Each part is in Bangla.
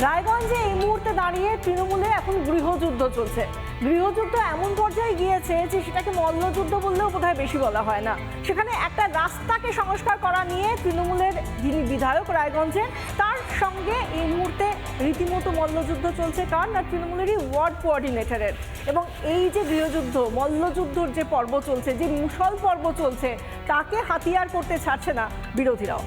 রায়গঞ্জে এই মুহূর্তে দাঁড়িয়ে তৃণমূলে এখন গৃহযুদ্ধ চলছে। গৃহযুদ্ধ এমন পর্যায়ে গিয়েছে যে সেটাকে মল্লযুদ্ধ বললেও বোধহয় বেশি বলা হয় না। সেখানে একটা রাস্তাকে সংস্কার করা নিয়ে তৃণমূলের যিনি বিধায়ক রায়গঞ্জে, তার সঙ্গে এই মুহূর্তে রীতিমতো মল্লযুদ্ধ চলছে। কারণ না, তৃণমূলেরই ওয়ার্ড কোঅর্ডিনেটরের। এবং এই যে গৃহযুদ্ধ, মল্লযুদ্ধর যে পর্ব চলছে, যে মুষল পর্ব চলছে, তাকে হাতিয়ার করতে ছাড়ছে না বিরোধীরাও।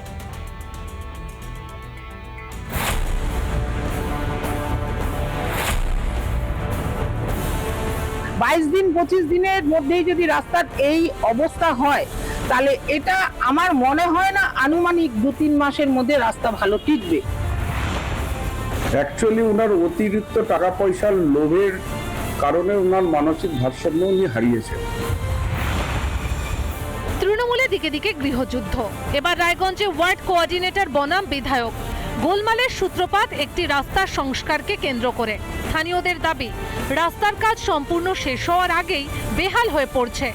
বাইশ দিন 25 দিনের মধ্যেই যদি রাস্তার এই অবস্থা হয়, তাহলে এটা আমার মনে হয় না আনুমানিক 2-3 মাসের মধ্যে রাস্তা ভালো টিকবে। অ্যাকচুয়ালি ওনার অতিরিক্ত টাকা পয়সার লোভের কারণে ওনার মানসিক ভারসাম্য উনি হারিয়েছেন। তৃণমূলে দিকে দিকে গৃহযুদ্ধ। এবার রায়গঞ্জে ওয়ার্ড কোঅর্ডিনেটর বনাম বিধায়ক। গোলমালের সূত্রপাত একটি রাস্তার সংস্কারকে কেন্দ্র করে। স্থানীয়দের দাবি, রাস্তার কাজ সম্পূর্ণ শেষ হওয়ার আগেই বেহাল হয়ে পড়ছে।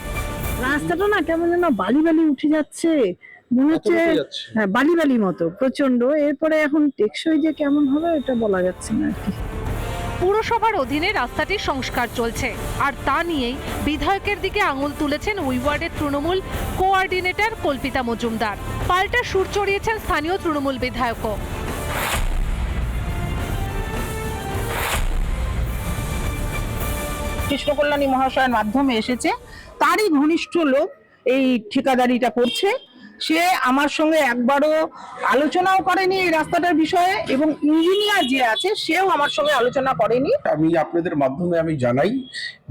রাস্তাটা না কেমন যেন বালি বালি উঠে যাচ্ছে, মনে হচ্ছে হ্যাঁ বালি বালি মতো প্রচন্ড। এরপরে এখন টেকসই যে কেমন হবে এটা বলা যাচ্ছে না আর কি। পুরসভার অধীনে রাস্তাটির সংস্কার চলছে, আর তা নিয়েই বিধায়কের দিকে আঙুল তুলেছেন ওই ওয়ার্ডের তৃণমূল কোঅর্ডিনেটর কল্পিতা মজুমদার। পাল্টা সুর চড়িয়েছেন স্থানীয় তৃণমূল বিধায়কও। কৃষ্ণ কল্যাণী মহাশয়ের মাধ্যমে এসেছে, তারই ঘনিষ্ঠ লোক এই ঠিকাদারিটা করছে। সে আমার সঙ্গে একবারও আলোচনাও করেনি এই রাস্তাটার বিষয়ে, এবং ইঞ্জিনিয়ার যে আছে সেও আমার সঙ্গে আলোচনা করেনি। আমি আপনাদের মাধ্যমে আমি জানাই,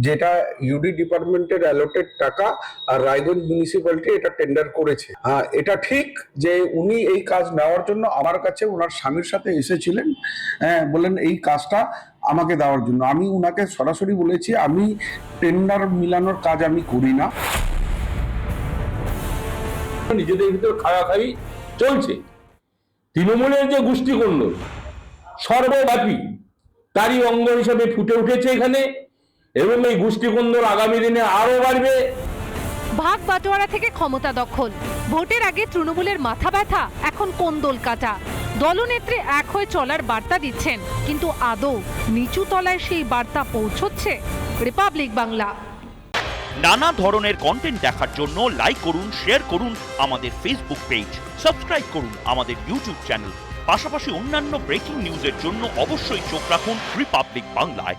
যেটা ইউডি ডিপার্টমেন্টের অ্যালোটেড টাকা আর রায়গঞ্জ মিউনিসিপ্যালিটি এটা টেন্ডার করেছে। হ্যাঁ, এটা ঠিক যে উনি এই কাজ নেওয়ার জন্য আমার কাছে ওনার স্বামীর সাথে এসেছিলেন। হ্যাঁ, বলেন এই কাজটা আমাকে দেওয়ার জন্য। আমি উনাকে সরাসরি বলেছি আমি টেন্ডার মিলানোর কাজ আমি করি না। নিজেদের ভিতর খাড়াখাড়ি চলছে। তৃণমূলের যে গোষ্ঠীকন্দল সর্বব্যাপী, তারই অঙ্গ হিসেবে ফুটে উঠেছে এখানে, এবং এই গোষ্ঠীকন্দল আগামী দিনে আরো বাড়বে। ভাগ বাটোয়ারা থেকে ক্ষমতা দখল, ভোটের আগে তৃণমূলের মাথা ব্যথা এখন কোন্দল কাটা। দলনেত্রী এক হয়ে চলার বার্তা দিচ্ছেন, কিন্তু আদৌ নিচু তলায় সেই বার্তা পৌঁছচ্ছে? রিপাবলিক বাংলা। নানা ধরনের কন্টেন্ট দেখার জন্য লাইক করুন, শেয়ার করুন আমাদের ফেসবুক পেজ, সাবস্ক্রাইব করুন আমাদের ইউটিউব চ্যানেল। পাশাপাশি অন্যান্য ব্রেকিং নিউজের জন্য অবশ্যই চোখ রাখুন রিপাবলিক বাংলায়।